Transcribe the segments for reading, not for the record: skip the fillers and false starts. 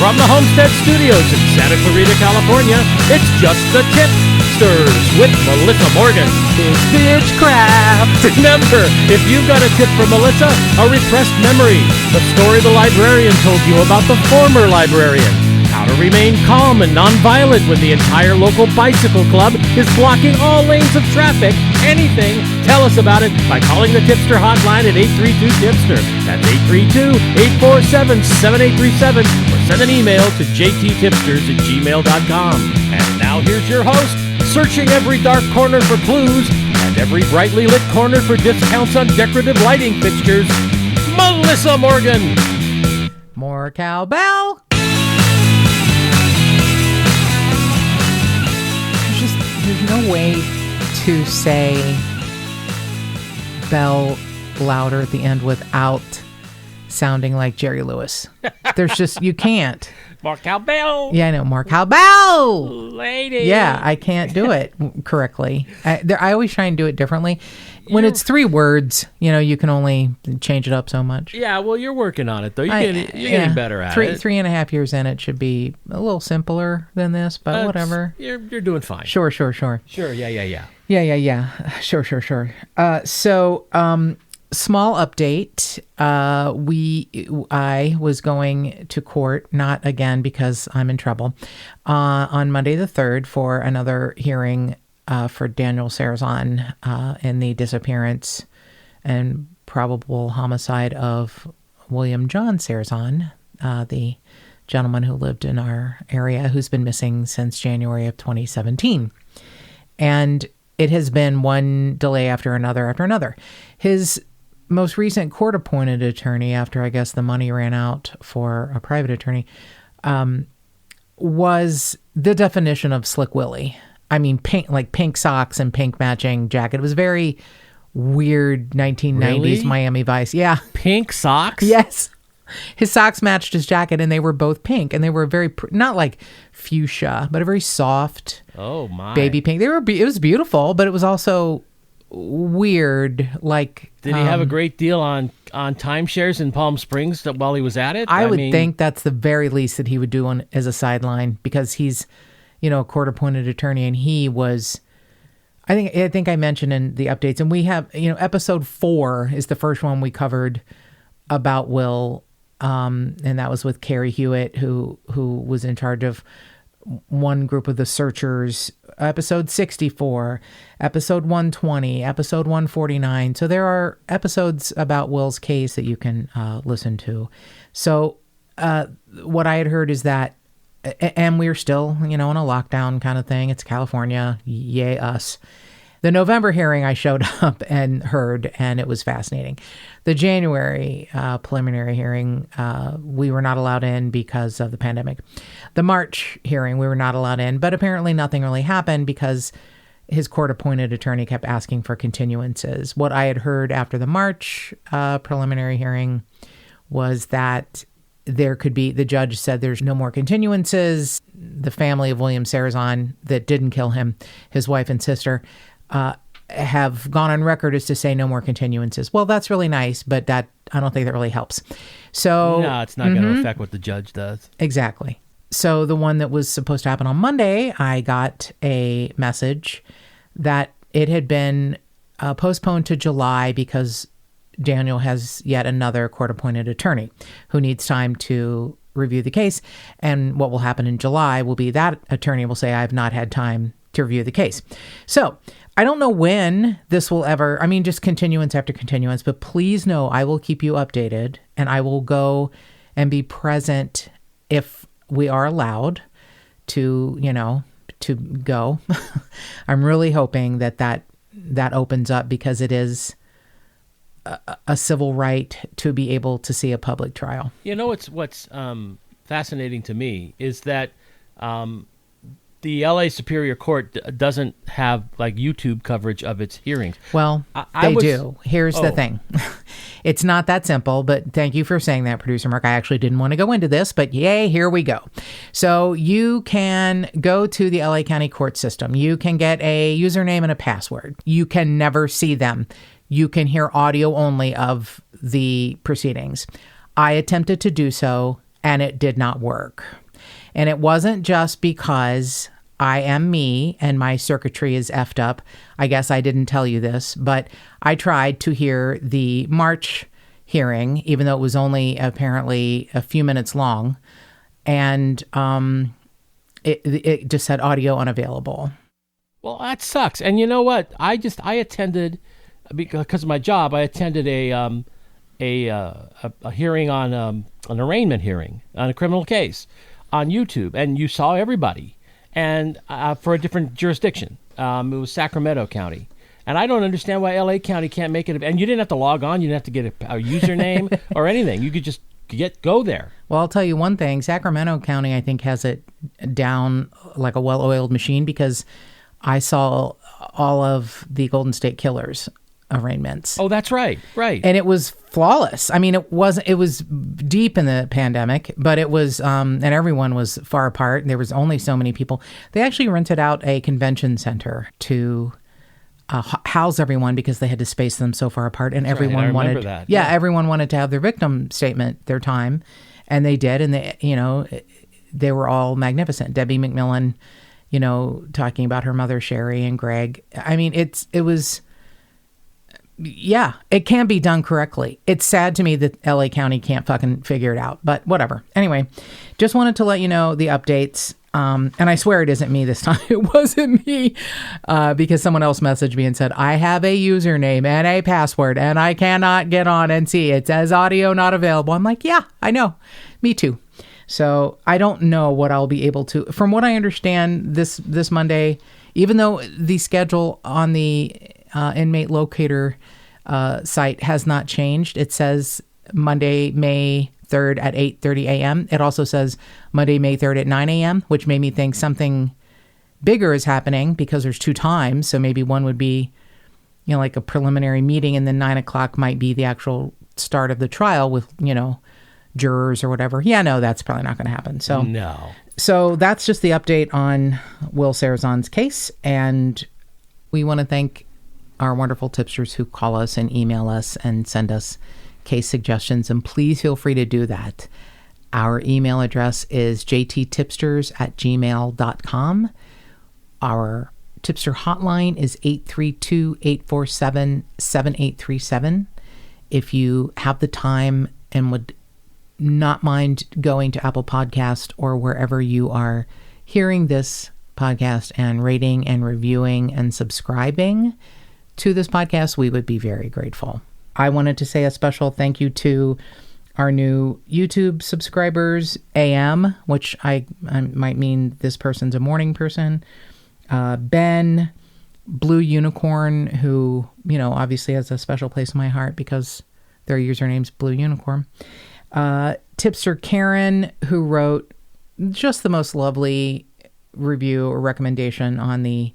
From the Homestead Studios in Santa Clarita, California, it's just the Tip-Sters with Melissa Morgan. It's bitchcraft. Remember, if you've got a tip for Melissa, a repressed memory, the story the librarian told you about the former librarian, how to remain calm and nonviolent when the entire local bicycle club is blocking all lanes of traffic, anything, tell us about it by calling the Tip-Ster hotline at 832-TIPSTER. That's 832-847-7837, or send an email to jttipsters@gmail.com. And now here's your host, searching every dark corner for clues and every brightly lit corner for discounts on decorative lighting fixtures, Melissa Morgan. More cowbell. There's no way to say bell louder at the end without sounding like Jerry Lewis. There's just, you can't. More cowbell. Yeah, I know. More cowbell. Lady. Yeah, I can't do it correctly. I always try and do it differently. When it's 3 words, you can only change it up so much. Yeah, well, you're working on it, though. You're getting better at it. 3.5 years in, it should be a little simpler than this, but whatever. You're doing fine. Sure. Sure, yeah. Yeah. Sure. So, small update. I was going to court, not again because I'm in trouble, on Monday the 3rd for another hearing for Daniel Sarazan in the disappearance and probable homicide of William John Sarazan, the gentleman who lived in our area who's been missing since January of 2017. And it has been one delay after another. His most recent court-appointed attorney, after I guess the money ran out for a private attorney, was the definition of Slick Willie. I mean, pink socks and pink matching jacket. It was very weird 1990s Really? Miami Vice. Yeah. Pink socks? Yes. His socks matched his jacket, and they were both pink, and they were very, not like fuchsia, but a very soft baby pink. It was beautiful, but it was also weird. Like, did he have a great deal on timeshares in Palm Springs while he was at it? I would think that's the very least that he would do as a sideline, because he's, a court-appointed attorney, and he was, I think I mentioned in the updates, and we have, episode 4 is the first one we covered about Will, and that was with Carrie Hewitt, who was in charge of one group of the searchers. Episode 64, episode 120, episode 149. So there are episodes about Will's case that you can listen to. So what I had heard is that, and we're still, in a lockdown kind of thing. It's California. Yay, us. The November hearing I showed up and heard, and it was fascinating. The January preliminary hearing, we were not allowed in because of the pandemic. The March hearing, we were not allowed in, but apparently nothing really happened because his court-appointed attorney kept asking for continuances. What I had heard after the March preliminary hearing was that there could be, the judge said there's no more continuances. The family of William Sarazan that didn't kill him, his wife and sister, have gone on record as to say no more continuances. Well, that's really nice, but I don't think that really helps. So no, it's not going to affect what the judge does. Exactly. So the one that was supposed to happen on Monday, I got a message that it had been postponed to July because Daniel has yet another court-appointed attorney who needs time to review the case. And what will happen in July will be that attorney will say, I've not had time to review the case. So I don't know when this will ever, just continuance after continuance, but please know I will keep you updated, and I will go and be present if we are allowed to, to go. I'm really hoping that opens up, because it is a civil right to be able to see a public trial. What's fascinating to me is that the LA Superior Court doesn't have YouTube coverage of its hearings. Well, they do. Here's the thing. It's not that simple, but thank you for saying that, Producer Mark. I actually didn't want to go into this, but yay, here we go. So you can go to the LA County court system. You can get a username and a password. You can never see them. You can hear audio only of the proceedings. I attempted to do so, and it did not work. And it wasn't just because I am me and my circuitry is effed up. I guess I didn't tell you this, but I tried to hear the March hearing, even though it was only apparently a few minutes long. And it just said audio unavailable. Well, that sucks. And you know what? I attended, because of my job, I attended a hearing on an arraignment hearing on a criminal case on YouTube, and you saw everybody, and for a different jurisdiction. It was Sacramento County. And I don't understand why LA County can't make it. And you didn't have to log on. You didn't have to get a username or anything. You could just go there. Well, I'll tell you one thing. Sacramento County, I think, has it down like a well-oiled machine, because I saw all of the Golden State Killers arraignments. Oh, that's right. Right. And it was flawless. I mean, it was deep in the pandemic, but it was, and everyone was far apart. There was only so many people. They actually rented out a convention center to house everyone, because they had to space them so far apart, and That's everyone right. I wanted remember that. Yeah, everyone wanted to have their victim statement, their time, and they did, and they were all magnificent. Debbie McMillan, talking about her mother Sherry and Greg. I mean, it can be done correctly. It's sad to me that LA County can't fucking figure it out, but whatever. Anyway, just wanted to let you know the updates. And I swear it isn't me this time. It wasn't me, because someone else messaged me and said, I have a username and a password and I cannot get on and see. It says audio not available. I'm like, yeah, I know. Me too. So I don't know what I'll be able to. From what I understand, this Monday, even though the schedule on the inmate locator site has not changed, it says Monday, May 3rd at 8:30 a.m. It also says Monday, May 3rd at 9 a.m., which made me think something bigger is happening, because there's 2 times. So maybe one would be, like a preliminary meeting, and then 9 o'clock might be the actual start of the trial with, jurors or whatever. Yeah, no, that's probably not going to happen. So no. So that's just the update on Will Sarazan's case. And we want to thank our wonderful tipsters who call us and email us and send us case suggestions, and please feel free to do that. Our email address is jttipsters@gmail.com. Our tipster hotline is 832-847-7837. If you have the time and would not mind going to Apple Podcast or wherever you are hearing this podcast and rating and reviewing and subscribing to this podcast, we would be very grateful. I wanted to say a special thank you to our new YouTube subscribers, AM, which I might mean this person's a morning person, Ben, Blue Unicorn, who, obviously has a special place in my heart because their username's Blue Unicorn, Tipster Karen, who wrote just the most lovely review or recommendation on the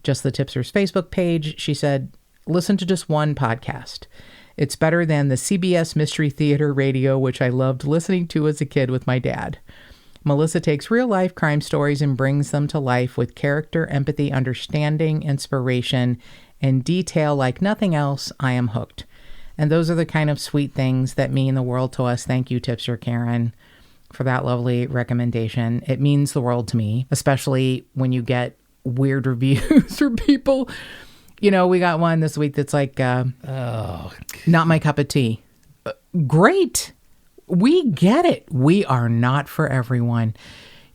Just the Tipsters Facebook page. She said, listen to just one podcast. It's better than the CBS Mystery Theater radio, which I loved listening to as a kid with my dad. Melissa takes real-life crime stories and brings them to life with character, empathy, understanding, inspiration, and detail like nothing else. I am hooked. And those are the kind of sweet things that mean the world to us. Thank you, Tipster Karen, for that lovely recommendation. It means the world to me, especially when you get weird reviews from people. We got one this week that's like, not my cup of tea. Great. We get it. We are not for everyone.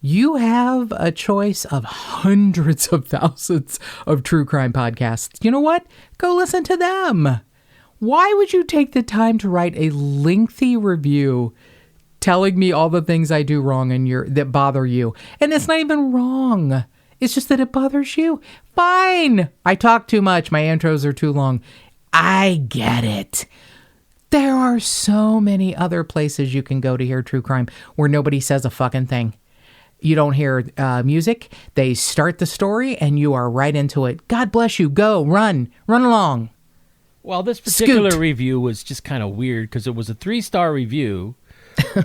You have a choice of hundreds of thousands of true crime podcasts. You know what? Go listen to them. Why would you take the time to write a lengthy review telling me all the things I do wrong and that bother you? And it's not even wrong. It's just that it bothers you. Fine. I talk too much. My intros are too long. I get it. There are so many other places you can go to hear true crime where nobody says a fucking thing. You don't hear music. They start the story and you are right into it. God bless you. Go. Run along. Well, this particular review was just kind of weird because it was a 3-star review,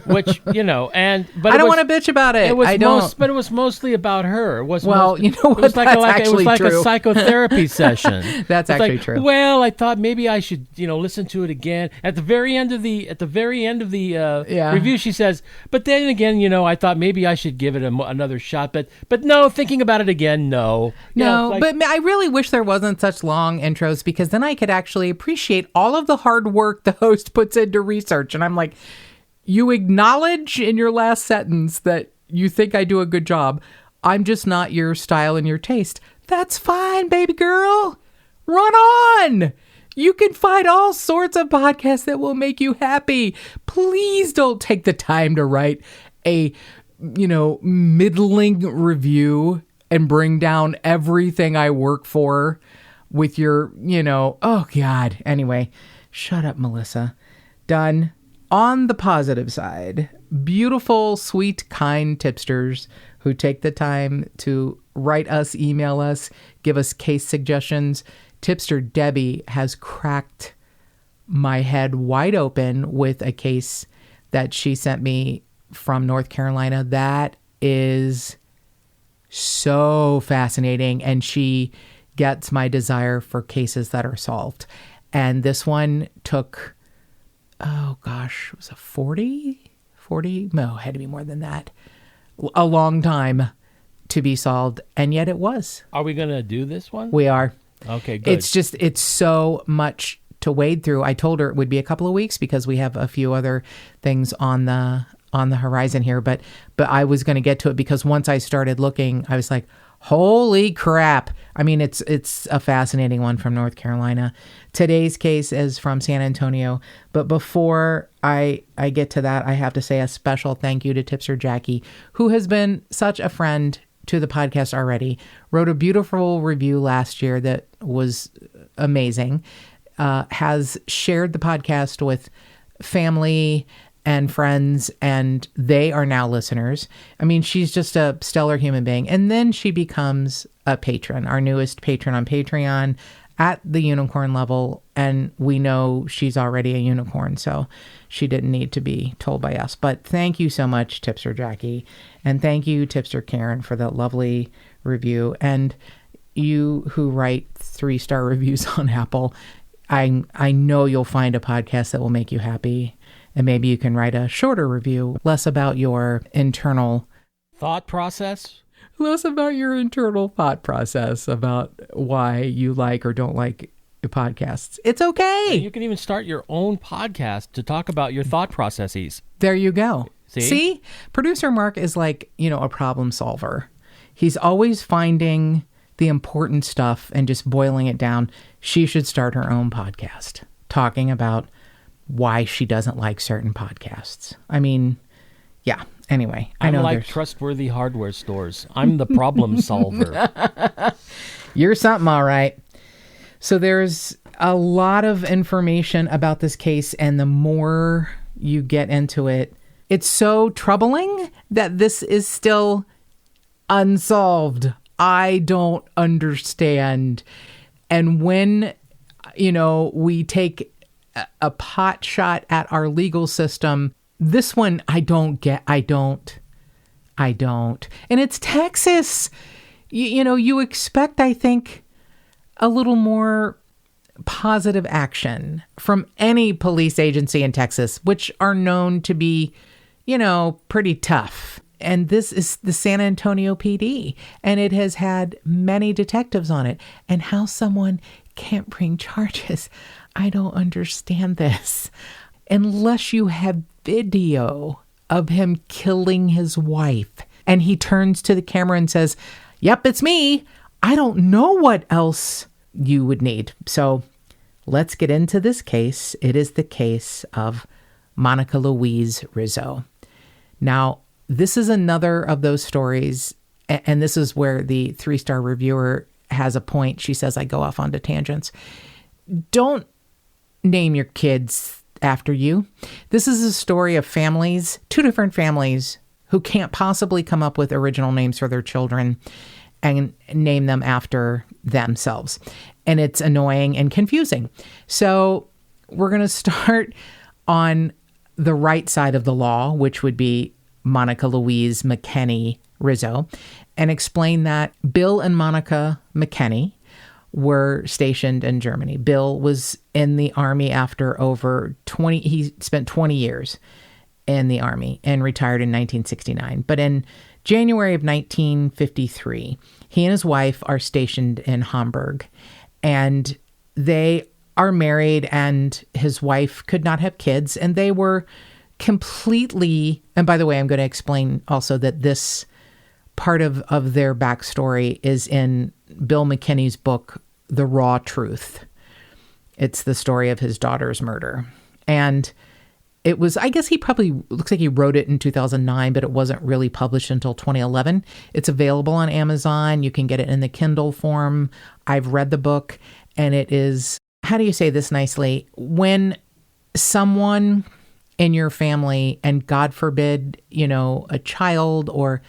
which, but I don't want to bitch about it. I don't. But it was mostly about her. It was you know what? It was like true. a psychotherapy session. That's actually true. Well, I thought maybe I should, listen to it again. At the very end of the review, she says, but then again, I thought maybe I should give it another shot. But no, thinking about it again, no. But I really wish there wasn't such long intros, because then I could actually appreciate all of the hard work the host puts into research. And I'm like, you acknowledge in your last sentence that you think I do a good job. I'm just not your style and your taste. That's fine, baby girl. Run on. You can find all sorts of podcasts that will make you happy. Please don't take the time to write a, middling review and bring down everything I work for with your, oh God. Anyway, shut up, Melissa. Done. On the positive side, beautiful, sweet, kind tipsters who take the time to write us, email us, give us case suggestions. Tipster Debbie has cracked my head wide open with a case that she sent me from North Carolina. That is so fascinating, and she gets my desire for cases that are solved. And this one took, oh gosh, was it 40? No, it had to be more than that. A long time to be solved, and yet it was. Are we going to do this one? We are. Okay, good. It's so much to wade through. I told her it would be a couple of weeks because we have a few other things on the horizon here, but I was going to get to it because once I started looking, I was like, holy crap. I mean, it's a fascinating one from North Carolina. Today's case is from San Antonio, but before I get to that, I have to say a special thank you to Tipster Jackie, who has been such a friend to the podcast already. Wrote a beautiful review last year that was amazing. Has shared the podcast with family and friends, and they are now listeners. I mean, she's just a stellar human being. And then she becomes a patron, our newest patron on Patreon at the unicorn level. And we know she's already a unicorn, so she didn't need to be told by us. But thank you so much, Tipster Jackie. And thank you, Tipster Karen, for that lovely review. And you who write 3-star reviews on Apple, I know you'll find a podcast that will make you happy. And maybe you can write a shorter review, less about your internal thought process. Less about your internal thought process about why you like or don't like podcasts. It's okay. And you can even start your own podcast to talk about your thought processes. There you go. See? Producer Mark is like, a problem solver. He's always finding the important stuff and just boiling it down. She should start her own podcast talking about why she doesn't like certain podcasts. I mean, yeah. Anyway, I know I'm like trustworthy hardware stores. I'm the problem solver. You're something, all right. So there's a lot of information about this case, and the more you get into it, it's so troubling that this is still unsolved. I don't understand. And when, we take a pot shot at our legal system, this one I don't get. I don't. And it's Texas. You expect, I think, a little more positive action from any police agency in Texas, which are known to be, pretty tough. And this is the San Antonio PD, and it has had many detectives on it. And how someone can't bring charges, I don't understand this. Unless you have video of him killing his wife, and he turns to the camera and says, "Yep, it's me." I don't know what else you would need. So let's get into this case. It is the case of Monika Luise Rizzo. Now, this is another of those stories, and this is where the 3-star reviewer has a point. She says, I go off onto tangents. Don't name your kids after you. This is a story of families, 2 different families, who can't possibly come up with original names for their children and name them after themselves. And it's annoying and confusing. So we're going to start on the right side of the law, which would be Monika Luise McKinney Rizzo, and explain that Bill and Monika McKinney were stationed in Germany. Bill was in the Army after he spent 20 years in the Army and retired in 1969. But in January of 1953, he and his wife are stationed in Hamburg, and they are married, and his wife could not have kids, and they were completely, and by the way, I'm going to explain also that this part of their backstory is in Bill McKinney's book, The Raw Truth. It's the story of his daughter's murder. And it was, I guess he probably, looks like he wrote it in 2009, but it wasn't really published until 2011. It's available on Amazon. You can get it in the Kindle form. I've read the book, and it is, how do you say this nicely? When someone in your family, and God forbid, a child or,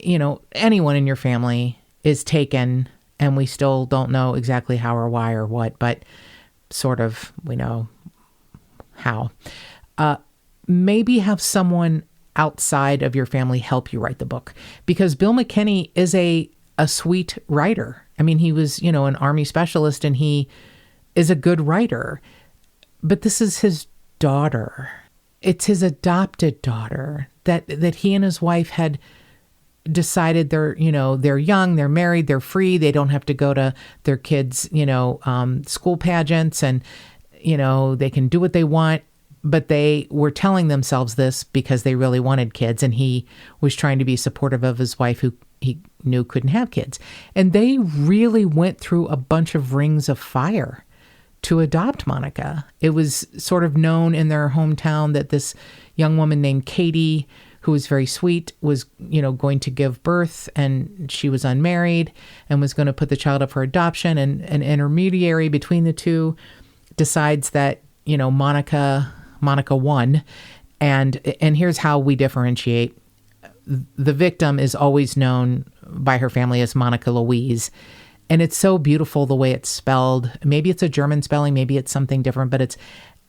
anyone in your family is taken, and we still don't know exactly how or why or what, but sort of we know how. Maybe have someone outside of your family help you write the book, because Bill McKinney is a sweet writer. I mean, he was, an Army specialist, and he is a good writer, but this is his daughter. It's his adopted daughter that he and his wife had decided they're young, they're married, they're free. They don't have to go to their kids', school pageants, and, they can do what they want. But they were telling themselves this because they really wanted kids. And he was trying to be supportive of his wife, who he knew couldn't have kids. And they really went through a bunch of rings of fire to adopt Monika. It was sort of known in their hometown that this young woman named Katie, who was very sweet, was, going to give birth, and she was unmarried and was going to put the child up for adoption. And an intermediary between the two decides that, Monika won. And here's how we differentiate. The victim is always known by her family as Monika Luise. And it's so beautiful the way it's spelled. Maybe it's a German spelling, maybe it's something different, but it's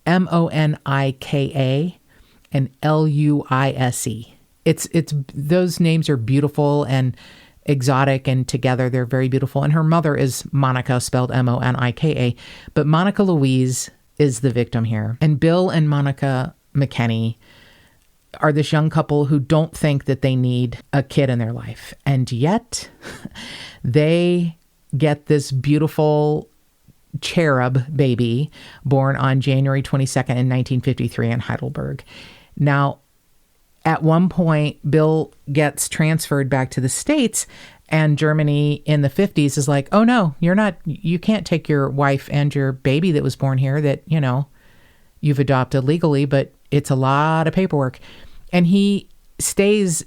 Monika and Luise. It's those names are beautiful and exotic, and together they're very beautiful. And her mother is Monika, spelled Monika, but Monika Luise is the victim here. And Bill and Monika McKinney are this young couple who don't think that they need a kid in their life. And yet they get this beautiful cherub baby born on January 22nd in 1953 in Heidelberg. Now, at one point, Bill gets transferred back to the States, and Germany in the 50s is like, oh no, you can't take your wife and your baby that was born here that, you've adopted legally, but it's a lot of paperwork. And he stays,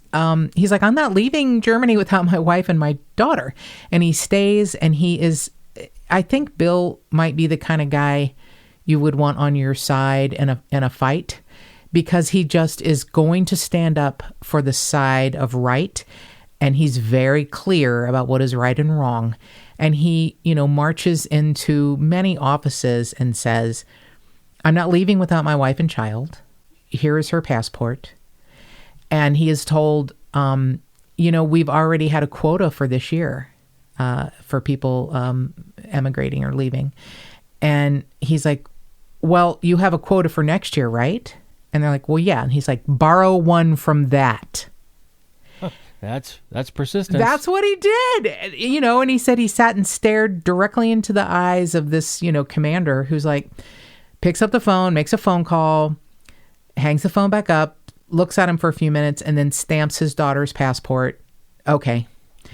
he's like, I'm not leaving Germany without my wife and my daughter. And he stays, and he is, I think Bill might be the kind of guy you would want on your side in a fight, because he just is going to stand up for the side of right. And he's very clear about what is right and wrong. And he, marches into many offices and says, I'm not leaving without my wife and child. Here is her passport. And he is told, we've already had a quota for this year for people emigrating or leaving. And he's like, well, you have a quota for next year, right? And they're like, well, yeah. And he's like, borrow one from that. That's persistence. That's what he did. And he said he sat and stared directly into the eyes of this, commander, who's like, picks up the phone, makes a phone call, hangs the phone back up, looks at him for a few minutes, and then stamps his daughter's passport. Okay.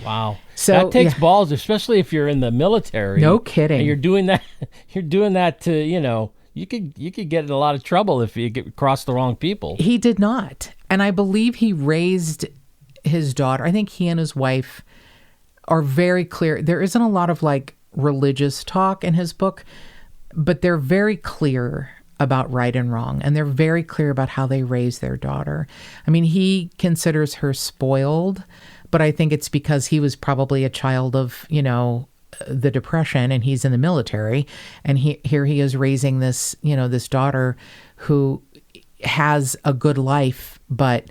Wow. So that takes balls, especially if you're in the military. No kidding. And you're doing that to, you could get in a lot of trouble if you cross the wrong people. He did not. And I believe he raised his daughter. I think he and his wife are very clear. There isn't a lot of religious talk in his book, but they're very clear about right and wrong. And they're very clear about how they raise their daughter. I mean, he considers her spoiled, but I think it's because he was probably a child of, the Depression, and he's in the military. And here he is raising this, this daughter who has a good life, but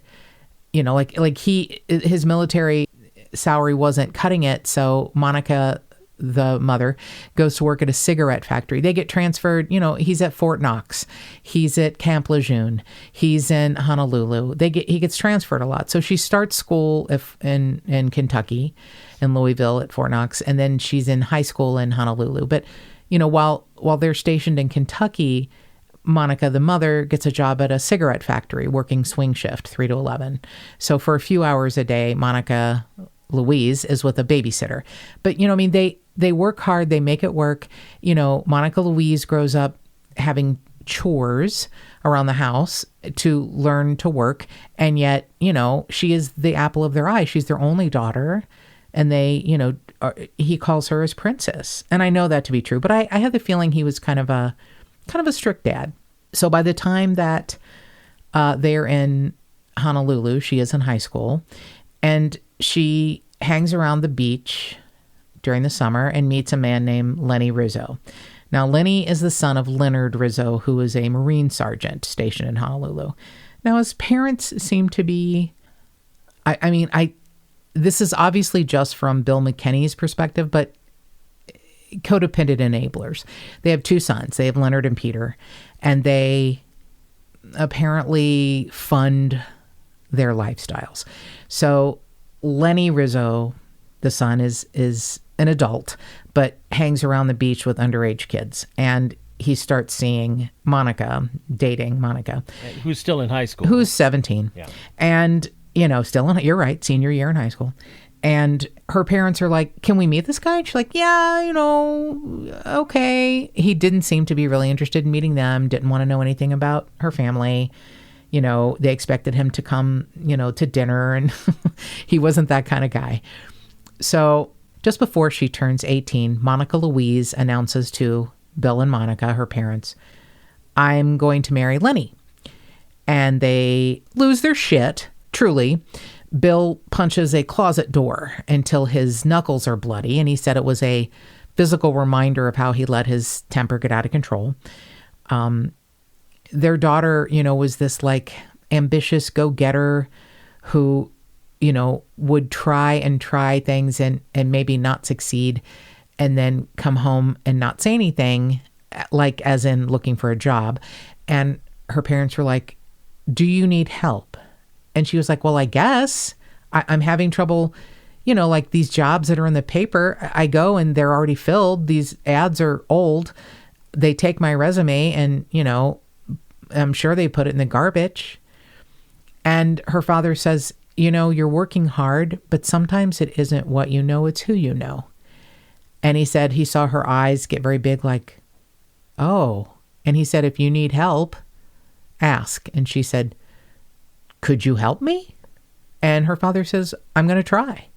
his military salary wasn't cutting it. So Monika, the mother, goes to work at a cigarette factory. They get transferred. He's at Fort Knox. He's at Camp Lejeune. He's in Honolulu. He gets transferred a lot. So she starts school in Kentucky, in Louisville at Fort Knox, and then she's in high school in Honolulu. But while they're stationed in Kentucky, Monika, the mother, gets a job at a cigarette factory working swing shift, 3 to 11. So for a few hours a day, Monika Luise is with a babysitter. But, they work hard. They make it work. Monika Luise grows up having chores around the house to learn to work. And yet, she is the apple of their eye. She's their only daughter. And he calls her his princess. And I know that to be true. But I have the feeling he was kind of a strict dad. So by the time that they're in Honolulu, she is in high school, and she hangs around the beach during the summer and meets a man named Lenny Rizzo. Now, Lenny is the son of Leonard Rizzo, who is a Marine sergeant stationed in Honolulu. Now, his parents seem to be, this is obviously just from Bill McKinney's perspective, but codependent enablers. They have 2 sons. They have Leonard and Peter, and they apparently fund their lifestyles. So Lenny Rizzo, the son, is an adult, but hangs around the beach with underage kids. And he starts seeing Monika, dating Monika. Who's still in high school. Who's 17. Yeah. And, you're right, senior year in high school. And her parents are like, can we meet this guy? And she's like, yeah, okay. He didn't seem to be really interested in meeting them, didn't want to know anything about her family. They expected him to come, to dinner, and he wasn't that kind of guy. So just before she turns 18, Monika Luise announces to Bill and Monika, her parents, I'm going to marry Lenny. And they lose their shit, truly. Bill punches a closet door until his knuckles are bloody, and he said it was a physical reminder of how he let his temper get out of control. Their daughter, was this ambitious go-getter who, would try things and maybe not succeed, and then come home and not say anything, as in looking for a job. And her parents were like, do you need help? And she was like, well, I guess I'm having trouble, these jobs that are in the paper. I go and they're already filled. These ads are old. They take my resume and, I'm sure they put it in the garbage. And her father says, you're working hard, but sometimes it isn't what you know, it's who you know. And he said he saw her eyes get very big, like, oh. And he said, if you need help, ask. And she said, could you help me? And her father says, I'm going to try.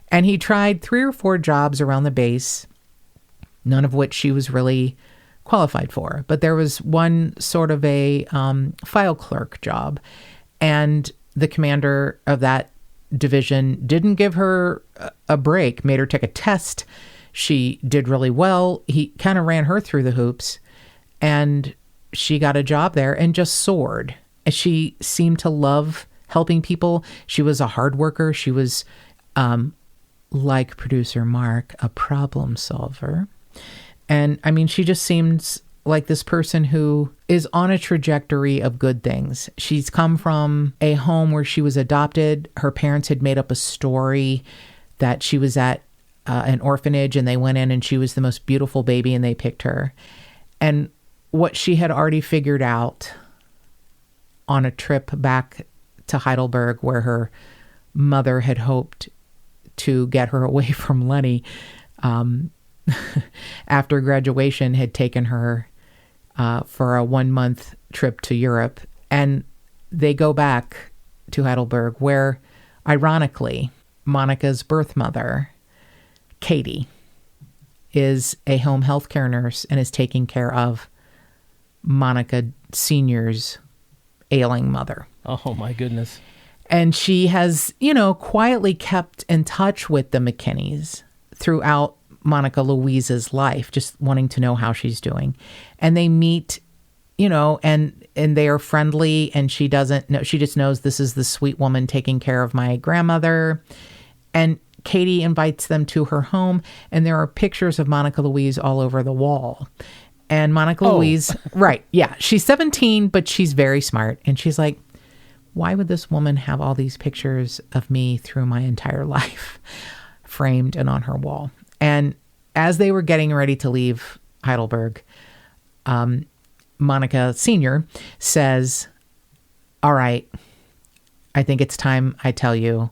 And he tried 3 or 4 jobs around the base, none of which she was really qualified for. But there was one sort of a file clerk job. And the commander of that division didn't give her a break, made her take a test. She did really well. He kind of ran her through the hoops. And she got a job there and just soared. She seemed to love helping people. She was a hard worker. She was, like producer Mark, a problem solver. And she just seems like this person who is on a trajectory of good things. She's come from a home where she was adopted. Her parents had made up a story that she was at an orphanage, and they went in and she was the most beautiful baby and they picked her. And what she had already figured out on a trip back to Heidelberg, where her mother had hoped to get her away from Lenny, after graduation, had taken her for a 1-month trip to Europe. And they go back to Heidelberg, where, ironically, Monika's birth mother, Katie, is a home health care nurse and is taking care of Monika Sr.'s ailing mother. Oh, my goodness. And she has, quietly kept in touch with the McKinneys throughout Monika Luise's life, just wanting to know how she's doing. And they meet and they are friendly, and she doesn't know, she just knows this is the sweet woman taking care of my grandmother. And Katie invites them to her home, and there are pictures of Monika Luise all over the wall. And Monika Luise, right, yeah, she's 17, but she's very smart. And she's like, why would this woman have all these pictures of me through my entire life framed and on her wall? And as they were getting ready to leave Heidelberg, Monika Sr. says, all right, I think it's time I tell you,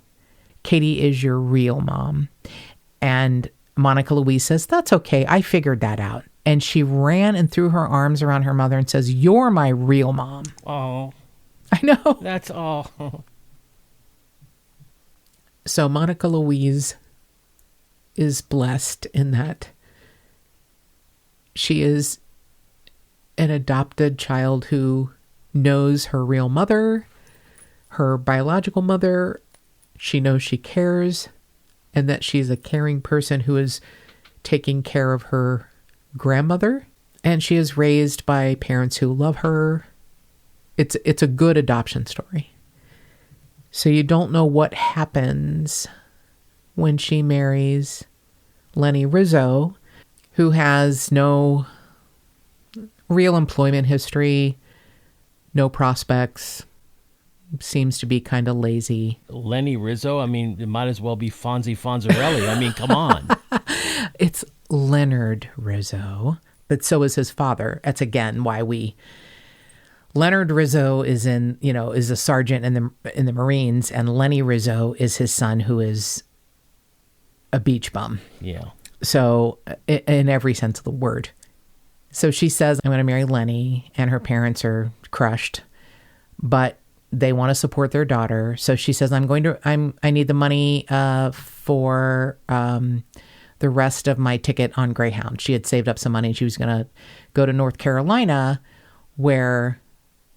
Katie is your real mom. And Monika Luise says, that's okay. I figured that out. And she ran and threw her arms around her mother and says, you're my real mom. Oh, I know. that's all. So Monika Luise is blessed in that she is an adopted child who knows her real mother, her biological mother. She knows she cares, and that she's a caring person who is taking care of her grandmother. And she is raised by parents who love her. It's a good adoption story. So you don't know what happens when she marries Lenny Rizzo, who has no real employment history, no prospects, seems to be kind of lazy. Lenny Rizzo? I mean, it might as well be Fonzie Fonzarelli. I mean, come on. It's Leonard Rizzo, but so is his father. That's again why Leonard Rizzo is a sergeant in the Marines, and Lenny Rizzo is his son, who is a beach bum. Yeah. So in every sense of the word. So she says, I'm going to marry Lenny, and her parents are crushed, but they want to support their daughter. So she says, I need the money for the rest of my ticket on Greyhound. She had saved up some money, and she was going to go to North Carolina, where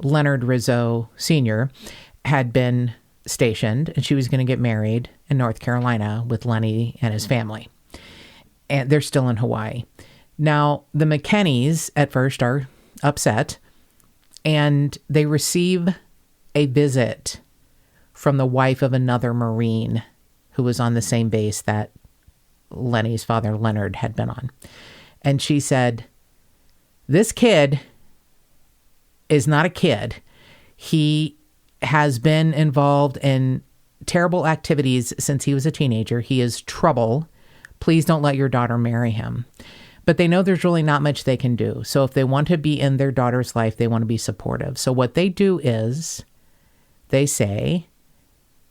Leonard Rizzo Sr. had been stationed, and she was going to get married in North Carolina with Lenny and his family. And they're still in Hawaii. Now, the McKinneys at first are upset, and they receive a visit from the wife of another Marine who was on the same base that Lenny's father, Leonard, had been on. And she said, this kid is not a kid. He has been involved in terrible activities since he was a teenager. He is trouble. Please don't let your daughter marry him. But they know there's really not much they can do. So if they want to be in their daughter's life, they want to be supportive. So what they do is they say,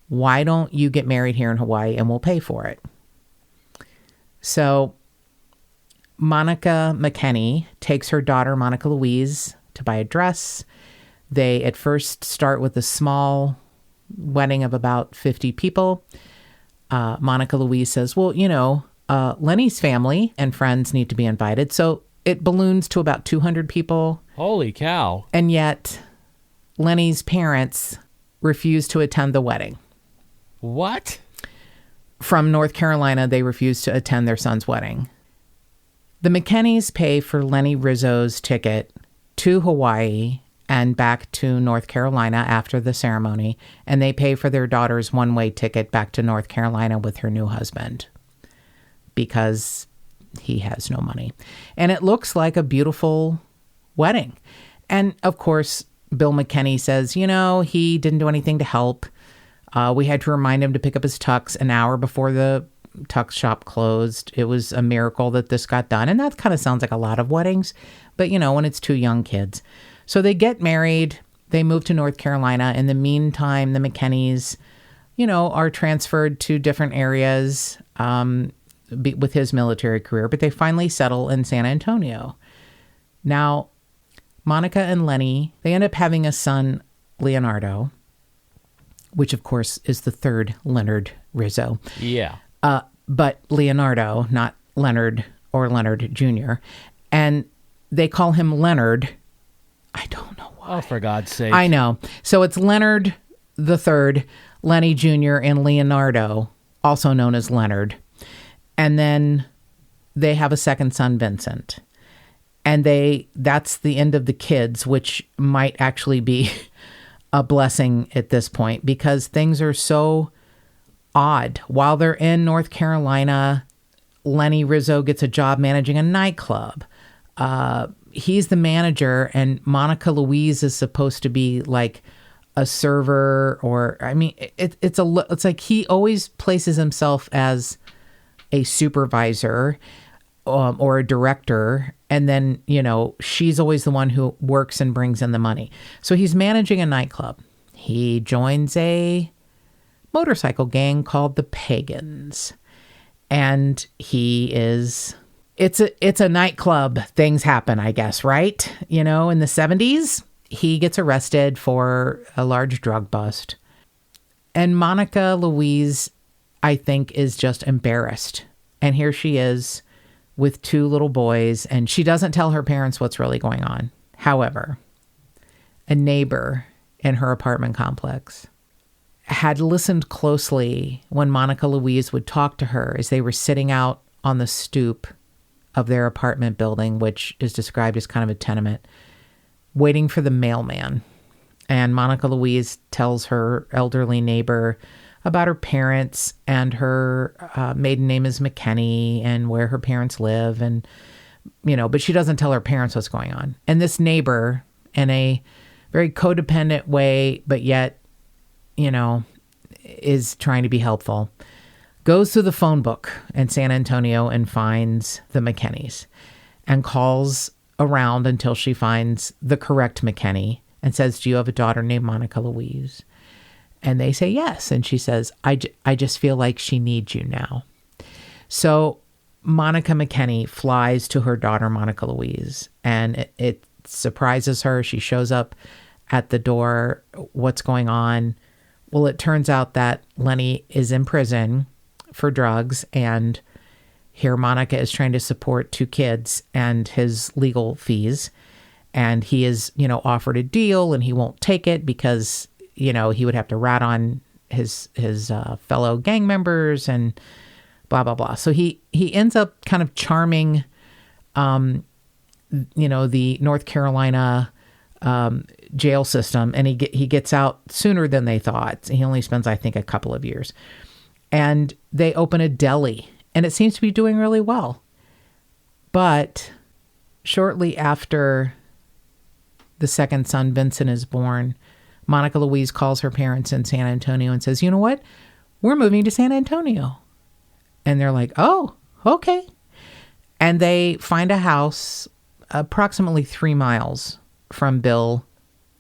why don't you get married here in Hawaii and we'll pay for it? So Monika McKinney takes her daughter, Monika Luise, to buy a dress. They at first start with a small wedding of about 50 people. Monika Luise says, well, Lenny's family and friends need to be invited. So it balloons to about 200 people. Holy cow. And yet Lenny's parents refuse to attend the wedding. What? From North Carolina, they refuse to attend their son's wedding. The McKinneys pay for Lenny Rizzo's ticket to Hawaii and back to North Carolina after the ceremony, and they pay for their daughter's one-way ticket back to North Carolina with her new husband because he has no money. And it looks like a beautiful wedding. And of course, Bill McKinney says, he didn't do anything to help. We had to remind him to pick up his tux an hour before the tux shop closed. It was a miracle that this got done. And that kind of sounds like a lot of weddings, but when it's two young kids. So they get married, they move to North Carolina. In the meantime, the McKinneys, are transferred to different areas with his military career, but they finally settle in San Antonio. Now, Monika and Lenny, they end up having a son, Leonardo, which of course is the third Leonard Rizzo. Yeah. But Leonardo, not Leonard or Leonard Jr. And they call him Leonard. I don't know why. Oh, for God's sake. I know. So it's Leonard the third, Lenny Jr., and Leonardo, also known as Leonard. And then they have a second son, Vincent. And that's the end of the kids, which might actually be a blessing at this point because things are so odd. While they're in North Carolina, Lenny Rizzo gets a job managing a nightclub. He's the manager, and Monika Luise is supposed to be like a server, or I mean, it's like he always places himself as a supervisor or a director, and then she's always the one who works and brings in the money. So he's managing a nightclub. He joins a motorcycle gang called the Pagans, and it's a nightclub. Things happen, I guess, right? In the 70s, he gets arrested for a large drug bust. And Monika Luise, I think, is just embarrassed. And here she is with 2 little boys, and she doesn't tell her parents what's really going on. However, a neighbor in her apartment complex had listened closely when Monika Luise would talk to her as they were sitting out on the stoop of their apartment building, which is described as kind of a tenement, waiting for the mailman. And Monika Luise tells her elderly neighbor about her parents, and her maiden name is McKinney, and where her parents live, and but she doesn't tell her parents what's going on. And this neighbor, in a very codependent way, but yet is trying to be helpful, goes through the phone book in San Antonio and finds the McKinneys, and calls around until she finds the correct McKinney and says, "Do you have a daughter named Monika Luise?" And they say yes. And she says, I just feel like she needs you now. So Monika McKinney flies to her daughter, Monika Luise, and it surprises her. She shows up at the door. What's going on? Well, it turns out that Lenny is in prison for drugs, and here Monika is trying to support 2 kids and his legal fees. And he is, offered a deal, and he won't take it because, he would have to rat on his fellow gang members and blah, blah, blah. So he ends up kind of charming, the North Carolina jail system, and he gets out sooner than they thought. He only spends, I think, a couple of years. And they open a deli, and it seems to be doing really well. But shortly after the second son, Vincent, is born, Monika Luise calls her parents in San Antonio and says, "You know what? We're moving to San Antonio." And they're like, "Oh, okay." And they find a house approximately 3 miles from Bill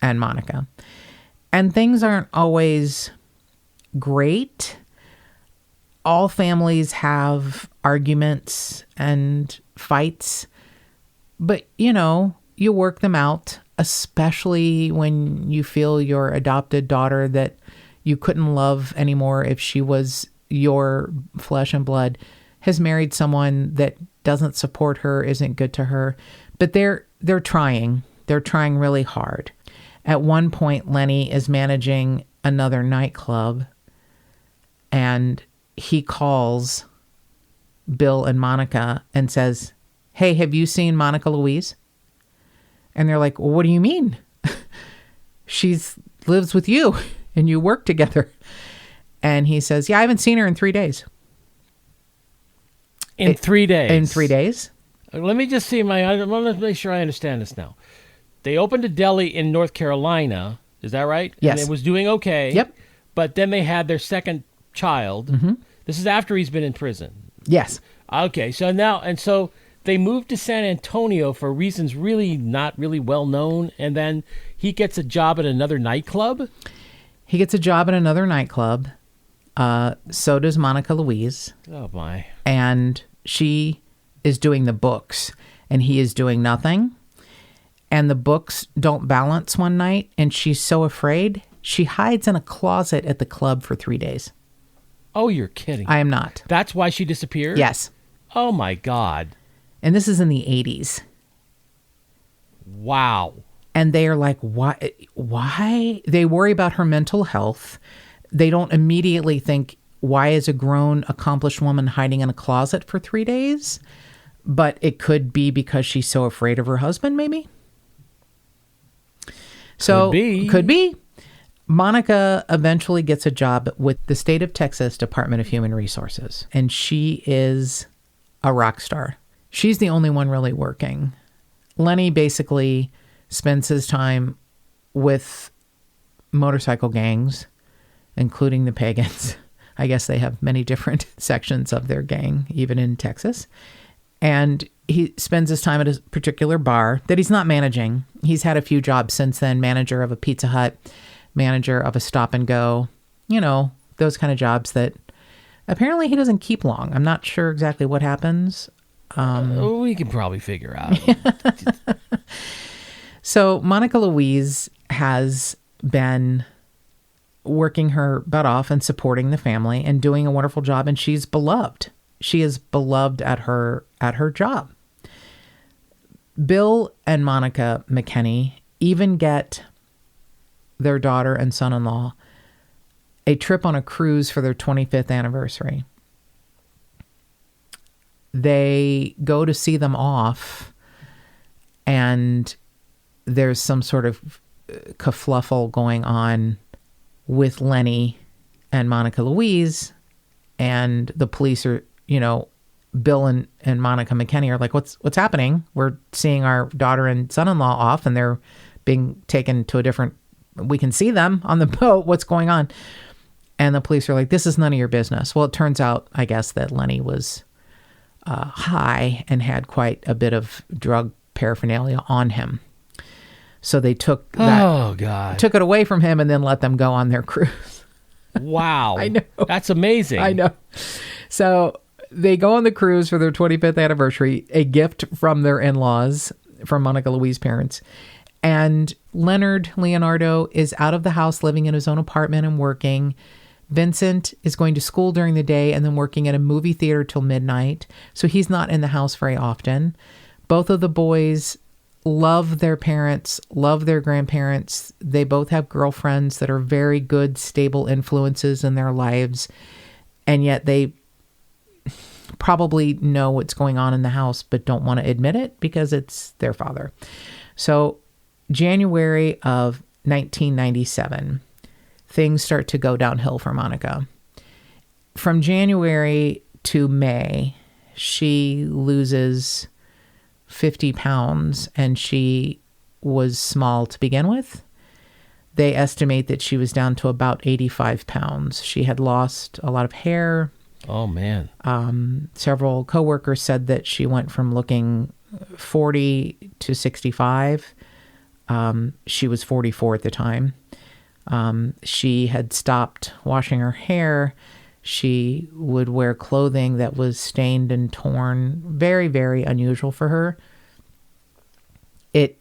and Monika. And things aren't always great. All families have arguments and fights, but you work them out, especially when you feel your adopted daughter that you couldn't love anymore if she was your flesh and blood has married someone that doesn't support her, isn't good to her. But they're trying. They're trying really hard. At one point, Lenny is managing another nightclub, and he calls Bill and Monika and says, "Hey, have you seen Monika Luise?" And they're like, "Well, what do you mean? She lives with you and you work together." And he says, "Yeah, I haven't seen her in 3 days." In 3 days? In 3 days. Let me just see I want to make sure I understand this now. They opened a deli in North Carolina. Is that right? Yes. And it was doing okay. Yep. But then they had their second child. Mm-hmm. This is after he's been in prison. Yes. Okay. So they moved to San Antonio for reasons really not really well known. And then he gets a job at another nightclub. He gets a job at another nightclub. So does Monika Luise. Oh, my. And she is doing the books, and he is doing nothing. And the books don't balance one night, and she's so afraid, she hides in a closet at the club for 3 days. Oh, you're kidding. I am not. That's why she disappeared? Yes. Oh, my God. And this is in the 80s. Wow. And they are like, why? They worry about her mental health. They don't immediately think, why is a grown, accomplished woman hiding in a closet for 3 days? But it could be because she's so afraid of her husband, maybe. So could be. Monika eventually gets a job with the state of Texas Department of Human Resources, and she is a rock star. She's the only one really working. Lenny basically spends his time with motorcycle gangs, including the Pagans. I guess they have many different sections of their gang, even in Texas. And he spends his time at a particular bar that he's not managing. He's had a few jobs since then, manager of a Pizza Hut, manager of a stop and go, those kind of jobs that apparently he doesn't keep long. I'm not sure exactly what happens. We can probably figure out. So Monika Luise has been working her butt off and supporting the family and doing a wonderful job, and she's beloved. She is beloved at her job. Bill and Monika McKinney even get their daughter and son-in-law a trip on a cruise for their 25th anniversary. They go to see them off, and there's some sort of kerfluffle going on with Lenny and Monika Luise, and the police are, Bill and Monika McKinney are like, what's happening? We're seeing our daughter and son-in-law off, and they're being taken to a different, we can see them on the boat. What's going on? And the police are like, this is none of your business. Well, it turns out, I guess, that Lenny was high and had quite a bit of drug paraphernalia on him. So they took took it away from him and then let them go on their cruise. Wow. I know. That's amazing. I know. So they go on the cruise for their 25th anniversary, a gift from their in-laws, from Monika Luise's parents. And Leonard, Leonardo, is out of the house living in his own apartment and working. Vincent is going to school during the day and then working at a movie theater till midnight. So he's not in the house very often. Both of the boys love their parents, love their grandparents. They both have girlfriends that are very good, stable influences in their lives. And yet they probably know what's going on in the house, but don't want to admit it because it's their father. So January of 1997, things start to go downhill for Monika. From January to May, she loses 50 pounds, and she was small to begin with. They estimate that she was down to about 85 pounds. She had lost a lot of hair. Oh, man. Several coworkers said that she went from looking 40 to 65. She was 44 at the time. She had stopped washing her hair. She would wear clothing that was stained and torn. Very, very unusual for her. It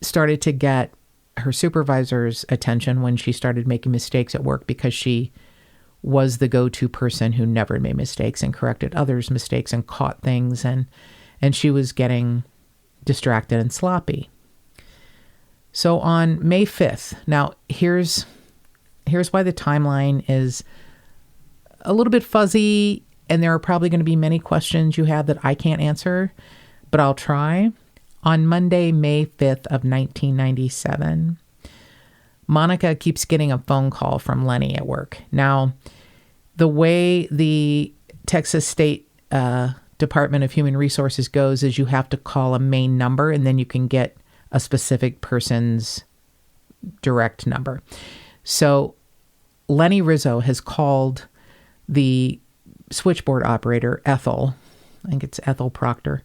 started to get her supervisor's attention when she started making mistakes at work, because she was the go-to person who never made mistakes and corrected others' mistakes and caught things. And she was getting distracted and sloppy. So on May 5th, now here's why the timeline is a little bit fuzzy, and there are probably going to be many questions you have that I can't answer, but I'll try. On Monday, May 5th of 1997, Monika keeps getting a phone call from Lenny at work. Now, the way the Texas State Department of Human Resources goes is you have to call a main number, and then you can get a specific person's direct number. So Lenny Rizzo has called the switchboard operator, Ethel, I think it's Ethel Proctor,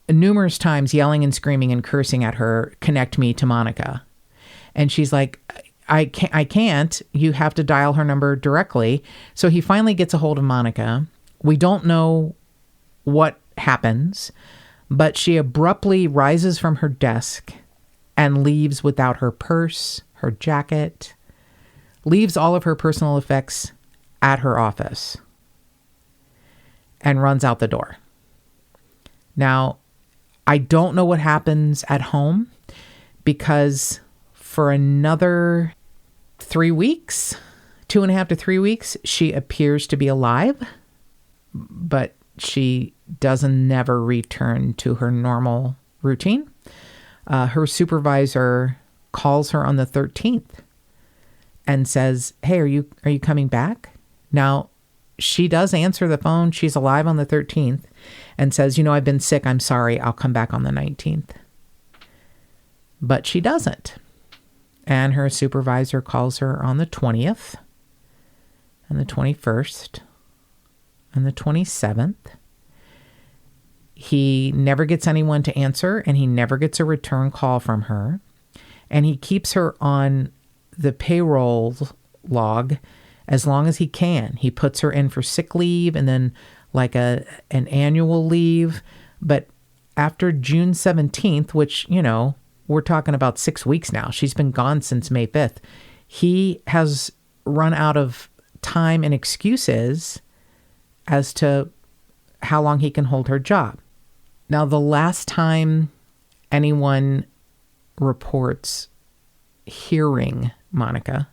numerous times, yelling and screaming and cursing at her, "Connect me to Monika." And she's like, I can't. You have to dial her number directly. So he finally gets a hold of Monika. We don't know what happens, but she abruptly rises from her desk and leaves without her purse, her jacket, leaves all of her personal effects at her office, and runs out the door. Now, I don't know what happens at home, because for another 3 weeks, 2.5 to 3 weeks, she appears to be alive, but she doesn't never return to her normal routine. Her supervisor calls her on the 13th and says, "Hey, are you coming back?" Now, she does answer the phone. She's alive on the 13th and says, "I've been sick. I'm sorry. I'll come back on the 19th." But she doesn't. And her supervisor calls her on the 20th and the 21st and the 27th. He never gets anyone to answer, and he never gets a return call from her. And he keeps her on the payroll log as long as he can. He puts her in for sick leave and then like an annual leave. But after June 17th, which, we're talking about 6 weeks now. She's been gone since May 5th. He has run out of time and excuses as to how long he can hold her job. Now, the last time anyone reports hearing Monika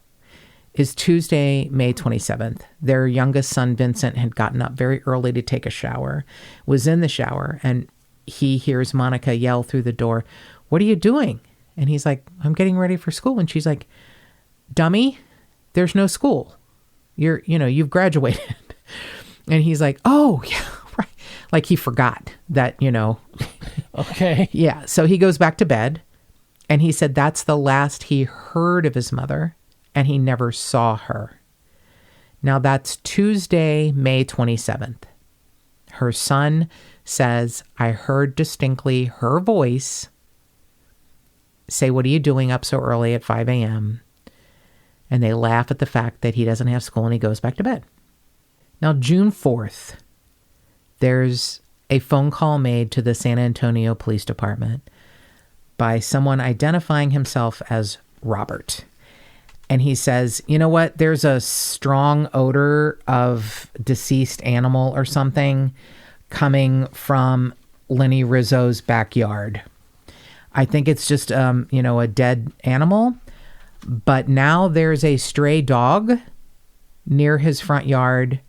is Tuesday, May 27th. Their youngest son, Vincent, had gotten up very early to take a shower, was in the shower, and he hears Monika yell through the door, "What are you doing?" And he's like, "I'm getting ready for school." And she's like, "Dummy, there's no school. You've graduated." And he's like, "Oh, yeah, right." Like he forgot that, Okay. Yeah. So he goes back to bed, and he said that's the last he heard of his mother, and he never saw her. Now that's Tuesday, May 27th. Her son says, "I heard distinctly her voice say, 'What are you doing up so early at 5 a.m.?' And they laugh at the fact that he doesn't have school and he goes back to bed." Now, June 4th, there's a phone call made to the San Antonio Police Department by someone identifying himself as Robert. And he says, "You know what? There's a strong odor of deceased animal or something coming from Lenny Rizzo's backyard. I think it's just, a dead animal. But now there's a stray dog near his front yard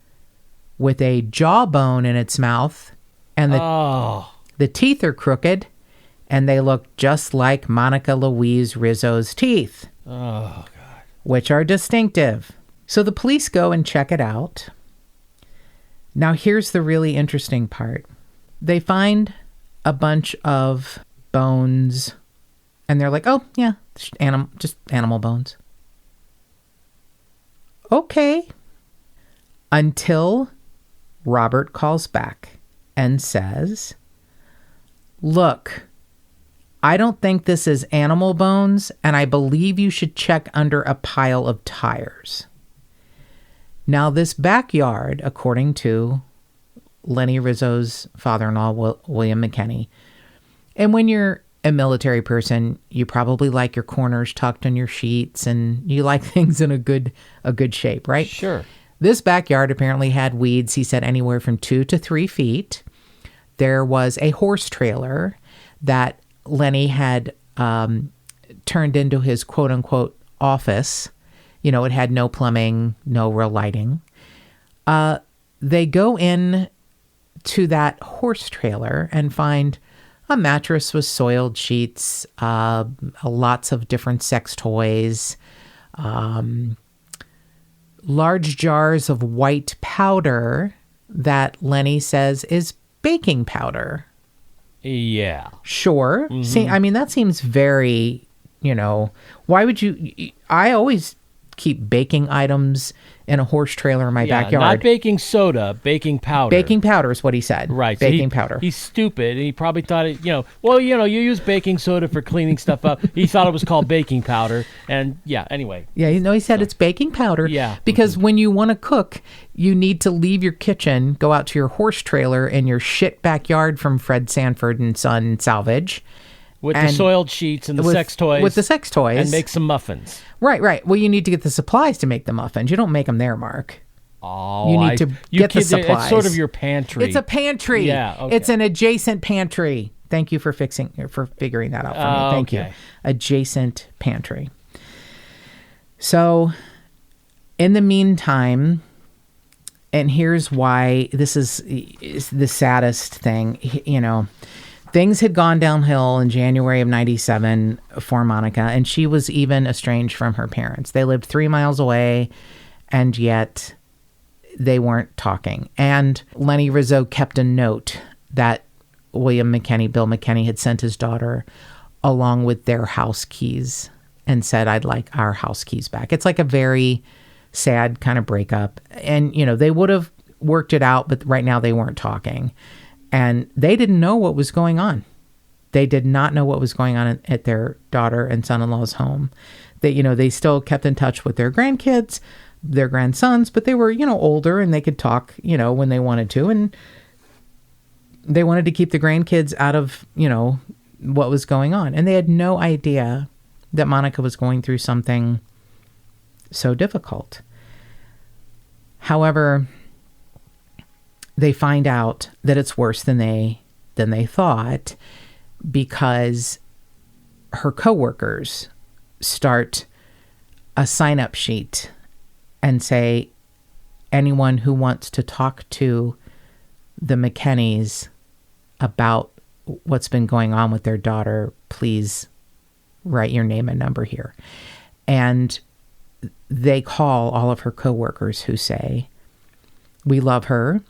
with a jawbone in its mouth, and the teeth are crooked, and they look just like Monika Luise Rizzo's teeth." Oh, God. Which are distinctive. So the police go and check it out. Now, here's the really interesting part. They find a bunch of bones, and they're like, "Oh, yeah, just animal bones." Okay. Until Robert calls back and says, "Look, I don't think this is animal bones, and I believe you should check under a pile of tires." Now, this backyard, according to Lenny Rizzo's father-in-law, William McKinney, and when you're a military person, you probably like your corners tucked in your sheets, and you like things in a good shape, right? Sure. This backyard apparently had weeds, he said, anywhere from 2 to 3 feet. There was a horse trailer that Lenny had turned into his quote-unquote office. It had no plumbing, no real lighting. They go in to that horse trailer and find a mattress with soiled sheets, lots of different sex toys, large jars of white powder that Lenny says is baking powder. Yeah. Sure. Mm-hmm. See, that seems very, why would you... I always keep baking items in a horse trailer in my backyard. Not baking soda, baking powder. Baking powder is what he said. Right. Baking powder. He's stupid. And he probably thought it, you use baking soda for cleaning stuff up. He thought it was called baking powder. And anyway. Yeah, he said it's baking powder. Yeah. Because when you want to cook, you need to leave your kitchen, go out to your horse trailer in your shit backyard from Fred Sanford and Son Salvage. With the soiled sheets and the sex toys. With the sex toys. And make some muffins. Right. Well, you need to get the supplies to make the muffins. You don't make them there, Mark. Oh, you need to get the supplies. It's sort of your pantry. It's a pantry. Yeah, okay. It's an adjacent pantry. Thank you for figuring that out for me. Thank you. Adjacent pantry. So, in the meantime, And here's why this is the saddest thing. Things had gone downhill in January of 97 for Monika, and she was even estranged from her parents. They lived 3 miles away, and yet they weren't talking. And Lenny Rizzo kept a note that Bill McKinney, had sent his daughter along with their house keys and said, "I'd like our house keys back." It's like a very sad kind of breakup. And, they would have worked it out, but right now they weren't talking. And they didn't know what was going on. They did not know what was going on at their daughter and son-in-law's home. They still kept in touch with their grandkids, their grandsons, but they were, older and they could talk, when they wanted to. And they wanted to keep the grandkids out of, what was going on. And they had no idea that Monika was going through something so difficult. However, they find out that it's worse than they thought, because her coworkers start a sign-up sheet and say, anyone who wants to talk to the McKinneys about what's been going on with their daughter, please write your name and number here. And they call all of her coworkers who say, "We love her.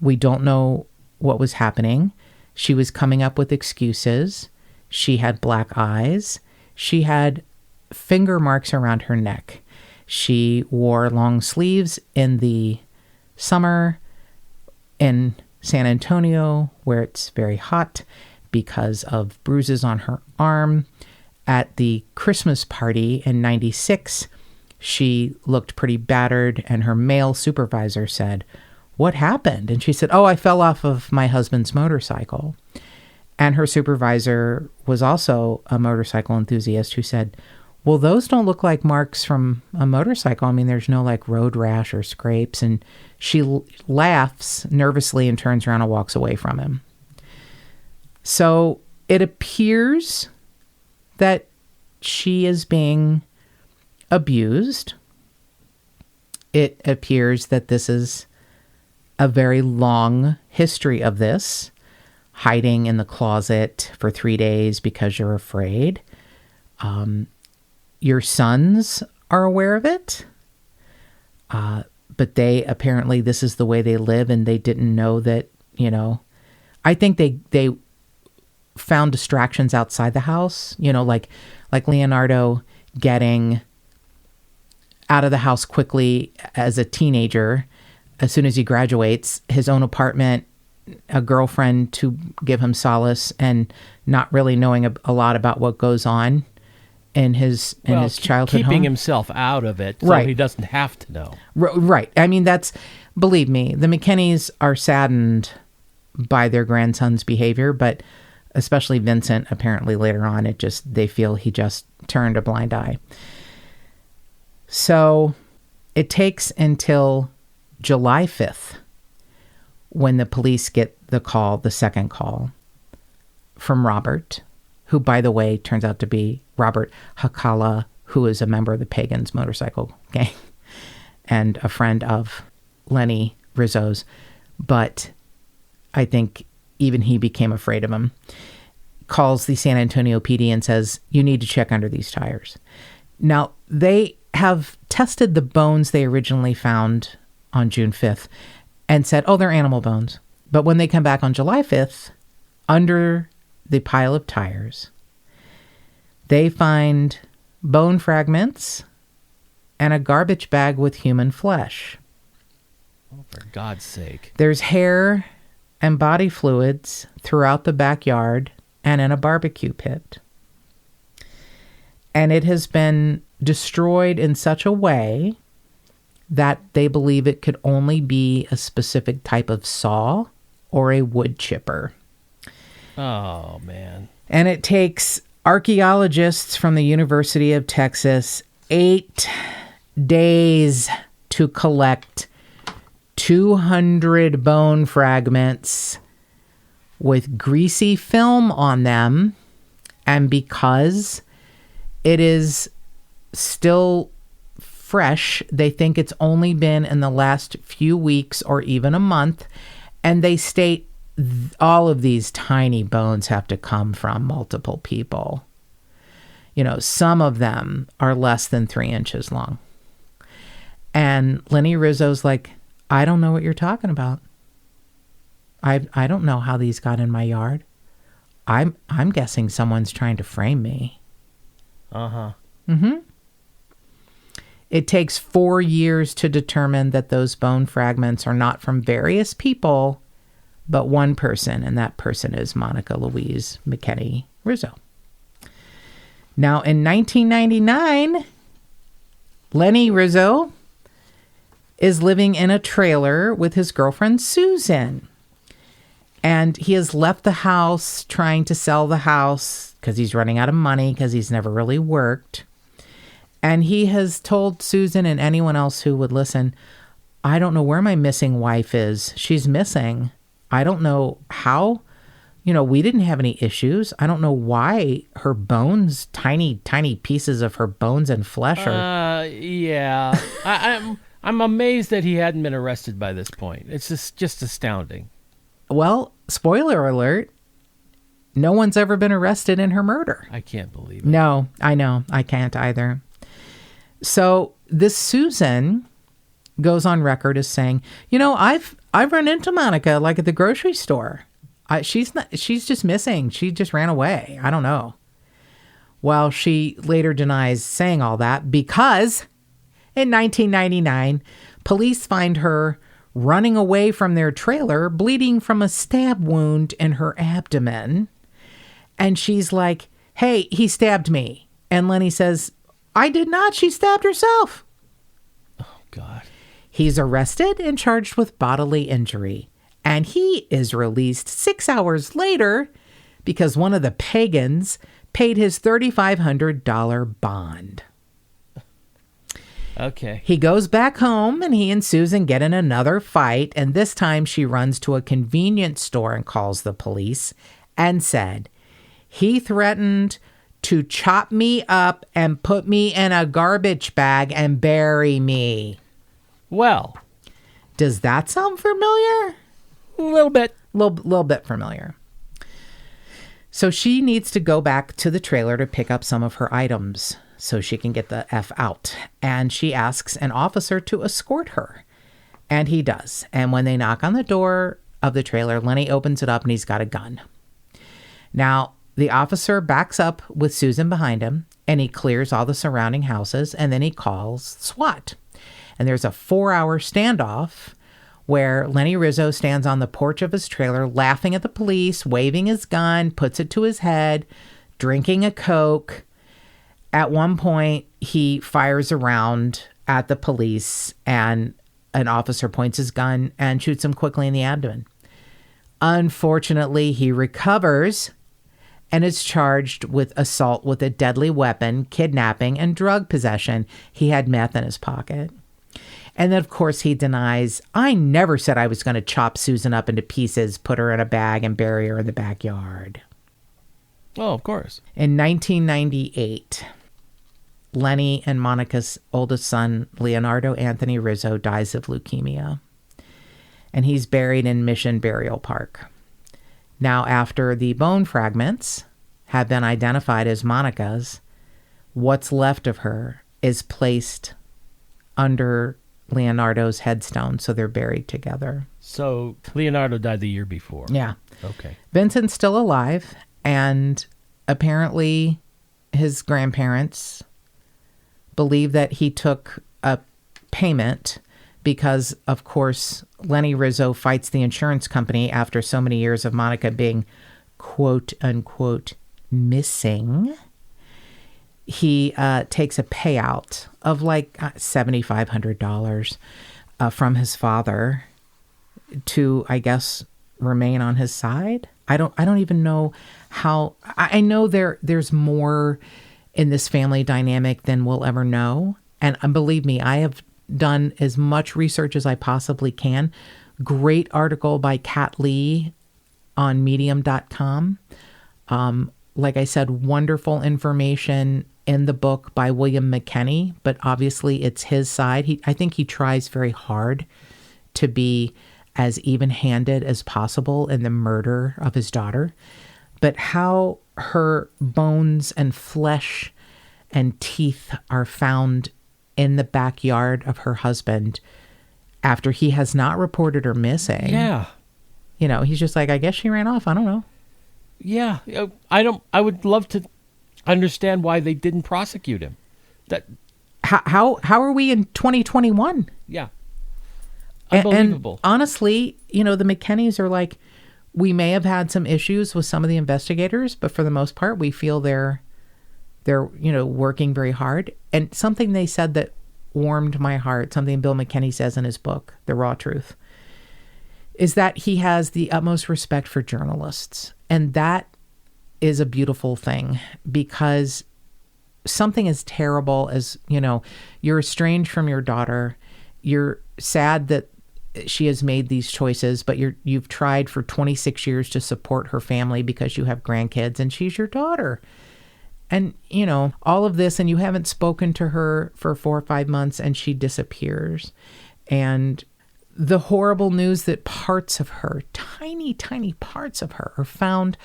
We don't know what was happening. She was coming up with excuses. She had black eyes. She had finger marks around her neck. She wore long sleeves in the summer in San Antonio, where it's very hot, because of bruises on her arm. At the Christmas party in 96, she looked pretty battered, and her male supervisor said, 'What happened?' And she said, 'Oh, I fell off of my husband's motorcycle.' And her supervisor was also a motorcycle enthusiast who said, 'Well, those don't look like marks from a motorcycle. I mean, there's no like road rash or scrapes.' And she laughs nervously and turns around and walks away from him. So it appears that she is being abused. It appears that this is a very long history of this, hiding in the closet for 3 days because you're afraid. Your sons are aware of it, but they apparently, this is the way they live, and they didn't know that, I think they found distractions outside the house, like Leonardo getting out of the house quickly as a teenager. As soon as he graduates, his own apartment, a girlfriend to give him solace, and not really knowing a lot about what goes on in his childhood keeping home. Himself out of it, so Right. he doesn't have to know. Right. I mean, believe me, the McKinneys are saddened by their grandson's behavior, but especially Vincent, apparently later on, they feel he just turned a blind eye. So it takes until July 5th when the police get the second call from Robert, who, by the way, turns out to be Robert Hakala, who is a member of the Pagans motorcycle gang and a friend of Lenny Rizzo's. But I think even he became afraid of him. Calls the San Antonio PD and says, "You need to check under these tires." Now, they have tested the bones they originally found on June 5th and said, "Oh, they're animal bones." But when they come back on July 5th, under the pile of tires, they find bone fragments and a garbage bag with human flesh. Oh, for God's sake. There's hair and body fluids throughout the backyard and in a barbecue pit. And it has been destroyed in such a way that they believe it could only be a specific type of saw or a wood chipper. Oh, man. And it takes archaeologists from the University of Texas 8 days to collect 200 bone fragments with greasy film on them. And because it is still fresh. They think it's only been in the last few weeks or even a month. And they state all of these tiny bones have to come from multiple people. You know, some of them are less than 3 inches long. And Lenny Rizzo's like, I don't know what you're talking about. I don't know how these got in my yard. I'm guessing someone's trying to frame me. Uh-huh. Mm-hmm. It takes 4 years to determine that those bone fragments are not from various people, but one person, and that person is Monika Luise McKinney Rizzo. Now, in 1999, Lenny Rizzo is living in a trailer with his girlfriend, Susan. And he has left the house trying to sell the house because he's running out of money because he's never really worked. And he has told Susan and anyone else who would listen, I don't know where my missing wife is. She's missing. I don't know how. You know, we didn't have any issues. I don't know why her bones, tiny pieces of her bones and flesh are... Yeah. I'm amazed that he hadn't been arrested by this point. It's just astounding. Well, spoiler alert, no one's ever been arrested in her murder. I can't believe it. No, I know. I can't either. So this Susan goes on record as saying, you know, I've run into Monika like at the grocery store. She's just missing. She just ran away. I don't know. Well, she later denies saying all that because in 1999, police find her running away from their trailer, bleeding from a stab wound in her abdomen. And she's like, hey, he stabbed me. And Lenny says, I did not. She stabbed herself. Oh, God. He's arrested and charged with bodily injury. And he is released 6 hours later because one of the pagans paid his $3,500 bond. Okay. He goes back home and he and Susan get in another fight. And this time she runs to a convenience store and calls the police and said, he threatened to chop me up and put me in a garbage bag and bury me. Well. Does that sound familiar? A little bit. Little bit familiar. So she needs to go back to the trailer to pick up some of her items so she can get the F out. And she asks an officer to escort her. And he does. And when they knock on the door of the trailer, Lenny opens it up and he's got a gun. Now, the officer backs up with Susan behind him and he clears all the surrounding houses and then he calls SWAT. And there's a 4-hour standoff where Lenny Rizzo stands on the porch of his trailer laughing at the police, waving his gun, puts it to his head, drinking a Coke. At one point, he fires a round at the police and an officer points his gun and shoots him quickly in the abdomen. Unfortunately, he recovers and is charged with assault with a deadly weapon, kidnapping, and drug possession. He had meth in his pocket. And then, of course, he denies, I never said I was going to chop Susan up into pieces, put her in a bag, and bury her in the backyard. Oh, of course. In 1998, Lenny and Monika's oldest son, Leonardo Anthony Rizzo, dies of leukemia. And he's buried in Mission Burial Park. Now, after the bone fragments have been identified as Monika's, what's left of her is placed under Leonardo's headstone, so they're buried together. So Leonardo died the year before. Yeah. Okay. Vincent's still alive, and apparently his grandparents believe that he took a payment because, of course, Lenny Rizzo fights the insurance company after so many years of Monika being quote-unquote missing. He takes a payout of like $7,500 from his father to, I guess, remain on his side. I don't even know how. I know there's more in this family dynamic than we'll ever know. And believe me, I have done as much research as I possibly can. Great article by Kat Lee on medium.com. Like I said, wonderful information in the book by William McKinney, but obviously it's his side. I think he tries very hard to be as even-handed as possible in the murder of his daughter. But how her bones and flesh and teeth are found in the backyard of her husband after he has not reported her missing. Yeah. You know, he's just like, I guess she ran off. I don't know. Yeah. I would love to understand why they didn't prosecute him. How are we in 2021? Yeah. Unbelievable. And honestly, you know, the McKinneys are like, we may have had some issues with some of the investigators, but for the most part, we feel they're working very hard. And something they said that warmed my heart, something Bill McKinney says in his book, The Raw Truth, is that he has the utmost respect for journalists. And that is a beautiful thing, because something as terrible as, you know, you're estranged from your daughter, you're sad that she has made these choices, but you've tried for 26 years to support her family because you have grandkids and she's your daughter. And, you know, all of this, and you haven't spoken to her for 4 or 5 months and she disappears. And the horrible news that parts of her, tiny, tiny parts of her, are found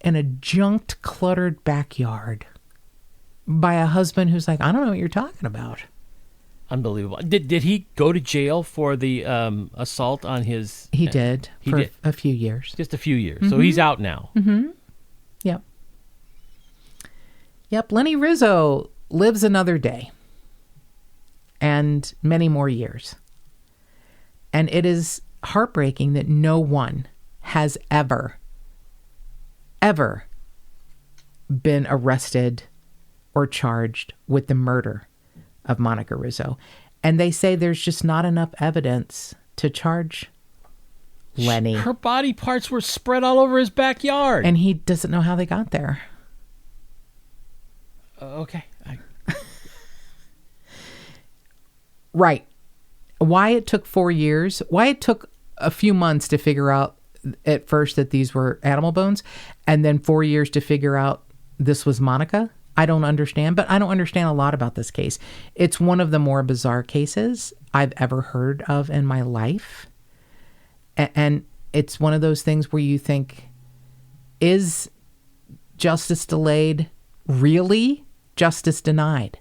in a junked, cluttered backyard by a husband who's like, I don't know what you're talking about. Unbelievable. Did he go to jail for the assault on his... He did for a few years. Just a few years. Mm-hmm. So he's out now. Mm-hmm. Yep. Lenny Rizzo lives another day and many more years. And it is heartbreaking that no one has ever been arrested or charged with the murder of Monika Rizzo. And they say there's just not enough evidence to charge Lenny. Her body parts were spread all over his backyard. And he doesn't know how they got there. Okay. Right. Why it took 4 years, why it took a few months to figure out at first that these were animal bones, and then 4 years to figure out this was Monika, I don't understand, but I don't understand a lot about this case. It's one of the more bizarre cases I've ever heard of in my life. And it's one of those things where you think, is justice delayed really justice denied?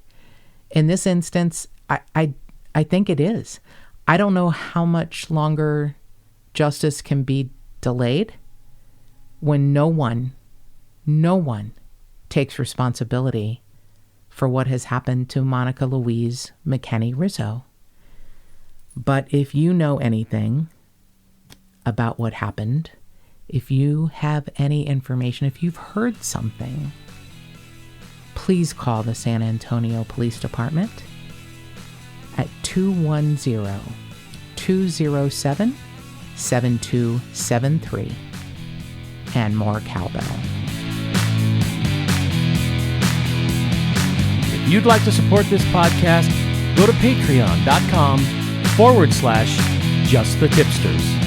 In this instance, I think it is. I don't know how much longer justice can be delayed when no one takes responsibility for what has happened to Monika Luise McKinney Rizzo. But if you know anything about what happened, if you have any information, if you've heard something, please call the San Antonio Police Department at 210-207-7273 and more cowbell. If you'd like to support this podcast, go to patreon.com/justthetipsters.